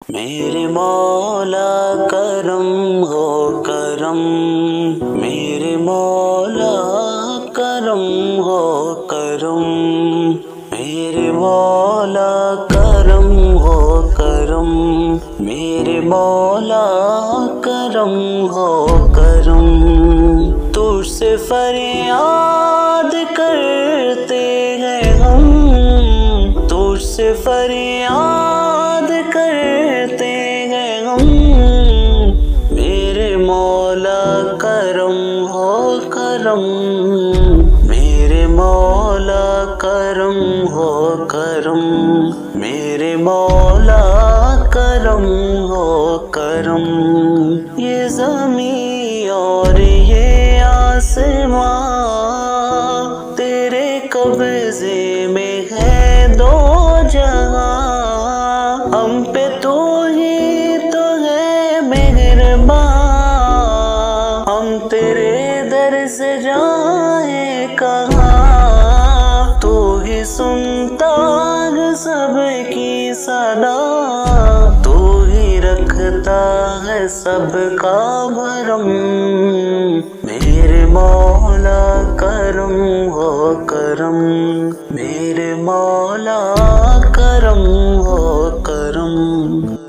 میرے مولا کرم ہو کرم، میرے مولا کرم ہو کرم، میرے مولا کرم ہو کرم، میرے مولا کرم ہو کرم۔ تجھ سے فریاد کرتے ہیں ہم، تجھ سے فریاد کرتے ہیں ہم، میرے مولا کرم ہو کرم، میرے مولا کرم ہو کرم، میرے مولا کرم ہو کرم۔ یہ زمین اور یہ آسمان تیرے قبضے میں ہے دو جہاں، ہم پہ تو ہی تو ہے مہربان، ہم تیرے در سے جائیں کہاں، تو ہی سنتا ہے سب کی صدا، تو ہی رکھتا ہے سب کا بھرم، میرے مولا